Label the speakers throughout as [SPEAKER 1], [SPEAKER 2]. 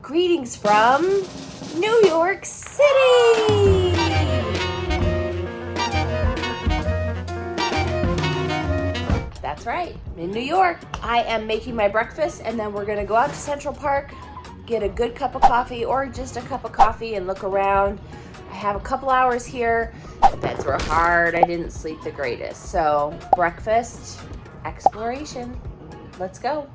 [SPEAKER 1] Greetings from New York City! That's right, I'm in New York. I am making my breakfast and then we're gonna go out to Central Park, get a good cup of coffee or just a cup of coffee and look around. I have a couple hours here. The beds were hard, I didn't sleep the greatest. So breakfast, exploration, let's go.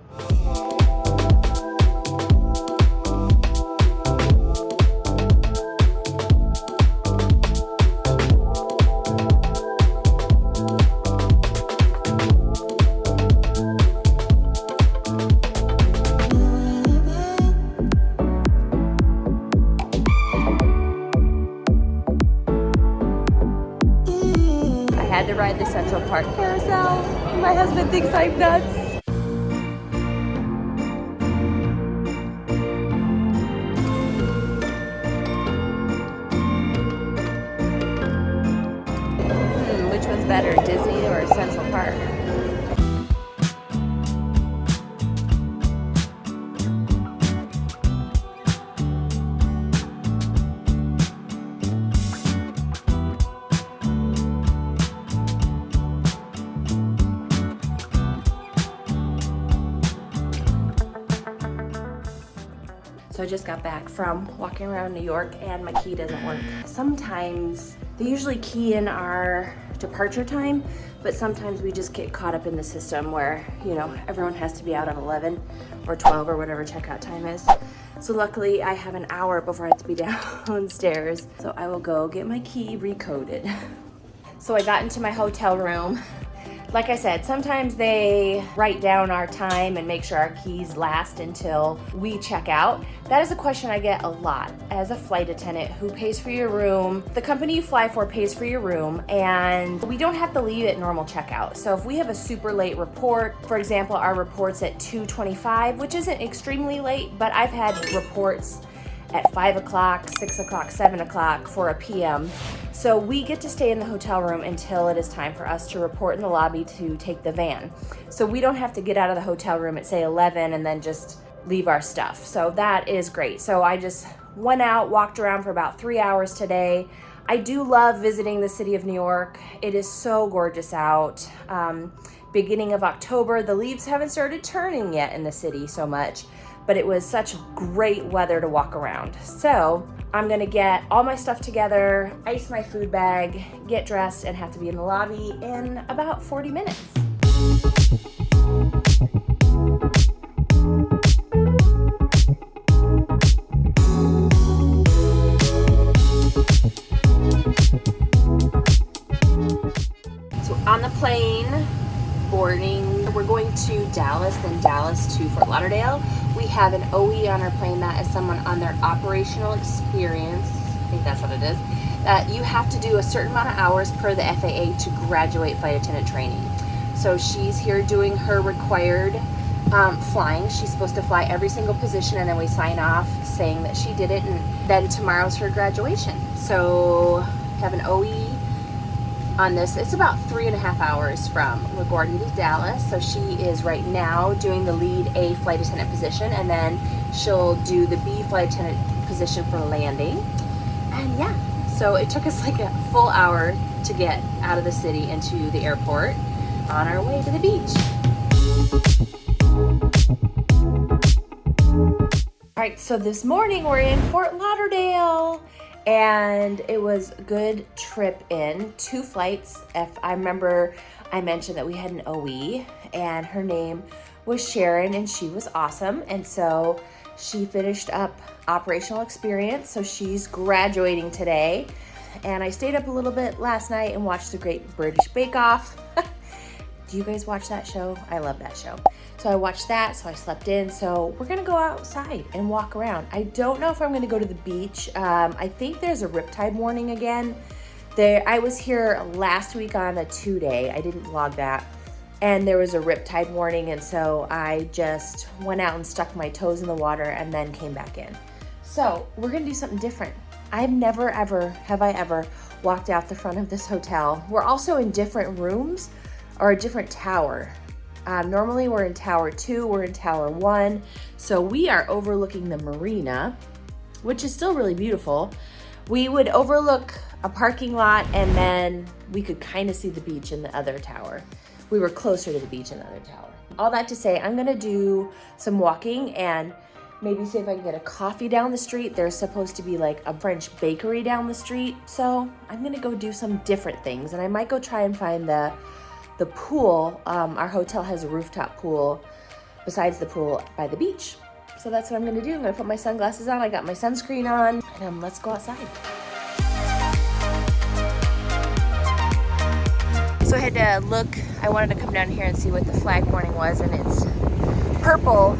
[SPEAKER 1] Had to ride the Central Park carousel. My husband thinks I'm nuts. Which one's better, Disney or Central Park? So I just got back from walking around New York and my key doesn't work. Sometimes they usually key in our departure time, but sometimes we just get caught up in the system where, you know, everyone has to be out at 11 or 12 or whatever checkout time is. So luckily I have an hour before I have to be downstairs. So I will go get my key recoded. So I got into my hotel room. Like I said, sometimes they write down our time and make sure our keys last until we check out. That is a question I get a lot as a flight attendant. Who pays for your room? The company you fly for pays for your room, and we don't have to leave at normal checkout. So if we have a super late report, for example, our report's at 2:25, which isn't extremely late, but I've had reports at 5 o'clock, 6 o'clock, 7 o'clock for a PM. So we get to stay in the hotel room until it is time for us to report in the lobby to take the van. So we don't have to get out of the hotel room at say 11 and then just leave our stuff. So that is great. So I just went out, walked around for about 3 hours today. I do love visiting the city of New York. It is so gorgeous out. Beginning of October, the leaves haven't started turning yet in the city so much, but it was such great weather to walk around. So I'm gonna get all my stuff together, ice my food bag, get dressed, and have to be in the lobby in about 40 minutes. So on the plane, boarding, we're going to Dallas, then Dallas to Fr Lauderdale. We have an OE on our plane. That is someone on their operational experience. I think that's what it is. You have to do a certain amount of hours per the FAA to graduate flight attendant training. So she's here doing her required flying. She's supposed to fly every single position, and then we sign off saying that she did it, and then tomorrow's her graduation. So have an OE on this. It's about 3.5 hours from LaGuardia to Dallas. So she is right now doing the lead A flight attendant position, and then she'll do the B flight attendant position for landing. And yeah, so it took us like a full hour to get out of the city into the airport on our way to the beach. All right, so this morning we're in Fr Lauderdale. And it was a good trip in 2 flights. If I remember, I mentioned that we had an OE and her name was Sharon and she was awesome. And so she finished up operational experience. So she's graduating today. And I stayed up a little bit last night and watched the Great British Bake Off. Do you guys watch that show? I love that show. So I watched that, so I slept in. So we're gonna go outside and walk around. I don't know if I'm gonna go to the beach. I think there's a riptide warning again. I was here last week on a 2-day. I didn't vlog that. And there was a riptide warning, and so I just went out and stuck my toes in the water and then came back in. So we're gonna do something different. I've never ever, have I ever, walked out the front of this hotel. We're also in different rooms or a different tower. Normally we're in Tower 2, we're in Tower 1. So we are overlooking the marina, which is still really beautiful. We would overlook a parking lot and then we could kind of see the beach in the other tower. We were closer to the beach in the other tower. All that to say, I'm gonna do some walking and maybe see if I can get a coffee down the street. There's supposed to be like a French bakery down the street. So I'm gonna go do some different things, and I might go try and find the pool. Our hotel has a rooftop pool besides the pool by the beach. So that's what I'm gonna do. I'm gonna put my sunglasses on. I got my sunscreen on, and let's go outside. So I had to look, I wanted to come down here and see what the flag warning was, and it's purple,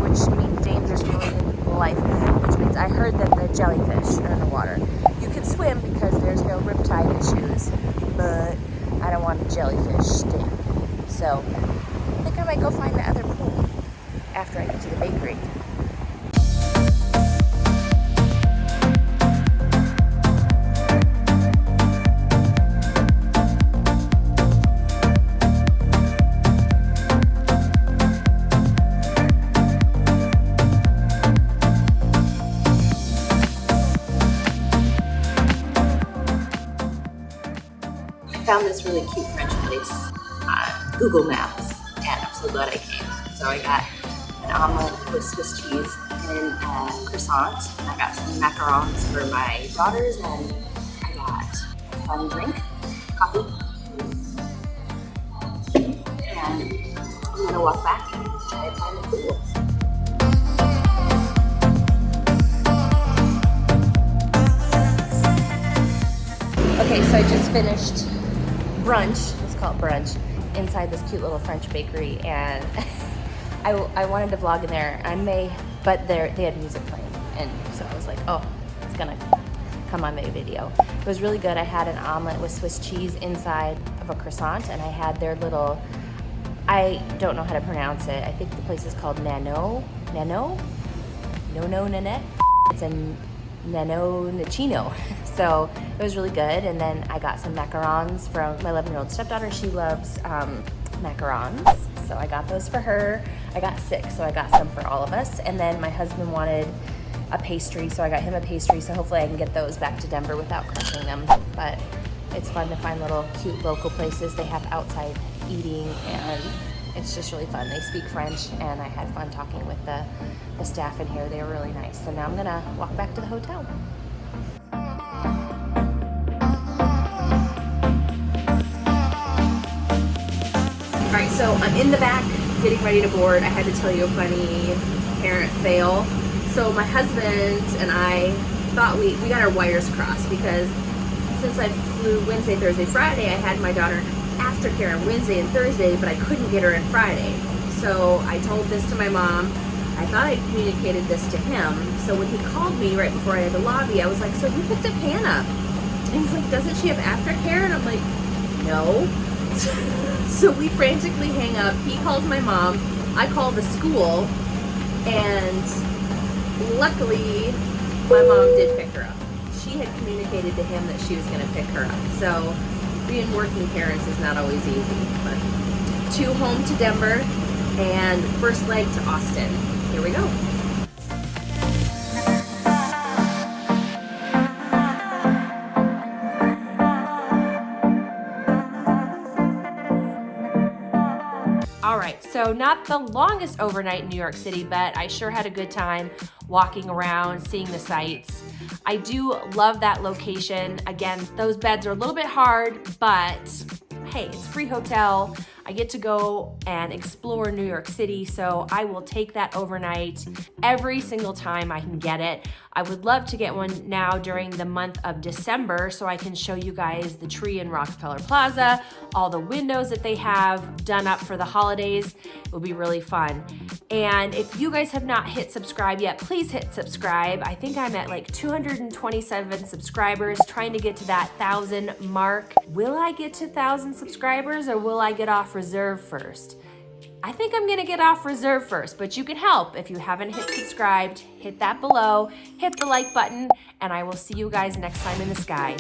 [SPEAKER 1] which means dangerous marine life, which means I heard that the jellyfish are in the water. You can swim because there's no riptide issues, but I don't want a jellyfish sting. So I think I might go find the other pool after I get to the bakery. Found this really cute French place on Google Maps, and I'm so glad I came. So I got an omelet with Swiss cheese and a croissant. I got some macarons for my daughters, and I got a fun drink, coffee. And I'm gonna walk back and try to find the pool. Okay, so I just finished brunch, let's call it brunch, inside this cute little French bakery, and I wanted to vlog in there. I may, but they had music playing, and so I was like, oh, it's gonna come on my video. It was really good. I had an omelet with Swiss cheese inside of a croissant, and I had their little, I don't know how to pronounce it. I think the place is called Nanou. Nanette. It's a Nanou Nicino. So it was really good. And then I got some macarons from my 11-year-old stepdaughter. She loves macarons. So I got those for her. I got 6, so I got some for all of us. And then my husband wanted a pastry, so I got him a pastry. So hopefully I can get those back to Denver without crushing them. But it's fun to find little cute local places. They have outside eating, and it's just really fun. They speak French, and I had fun talking with the staff in here. They were really nice. So now I'm gonna walk back to the hotel. All right, so I'm in the back getting ready to board. I had to tell you a funny parent fail. So my husband and I thought we got our wires crossed, because since I flew Wednesday, Thursday, Friday, I had my daughter aftercare on Wednesday and Thursday, but I couldn't get her in Friday. So I told this to my mom. I thought I communicated this to him. So when he called me right before I had the lobby, I was like, so who picked up Hannah? And he's like, doesn't she have aftercare? And I'm like, no. So we frantically hang up. He calls my mom. I call the school. And luckily, my mom did pick her up. She had communicated to him that she was going to pick her up. So being working parents is not always easy. But 2 home to Denver and first leg to Austin. Here we go. All right, so not the longest overnight in New York City, but I sure had a good time walking around, seeing the sights. I do love that location. Again, those beds are a little bit hard, but hey, it's a free hotel. I get to go and explore New York City, so I will take that overnight every single time I can get it. I would love to get one now during the month of December so I can show you guys the tree in Rockefeller Plaza, all the windows that they have done up for the holidays. It will be really fun. And if you guys have not hit subscribe yet, please hit subscribe. I think I'm at like 227 subscribers, trying to get to that 1,000 mark. Will I get to 1,000 subscribers, or will I get off reserve first? I think I'm gonna get off reserve first, but you can help. If you haven't hit subscribed, hit that below, hit the like button, and I will see you guys next time in the sky.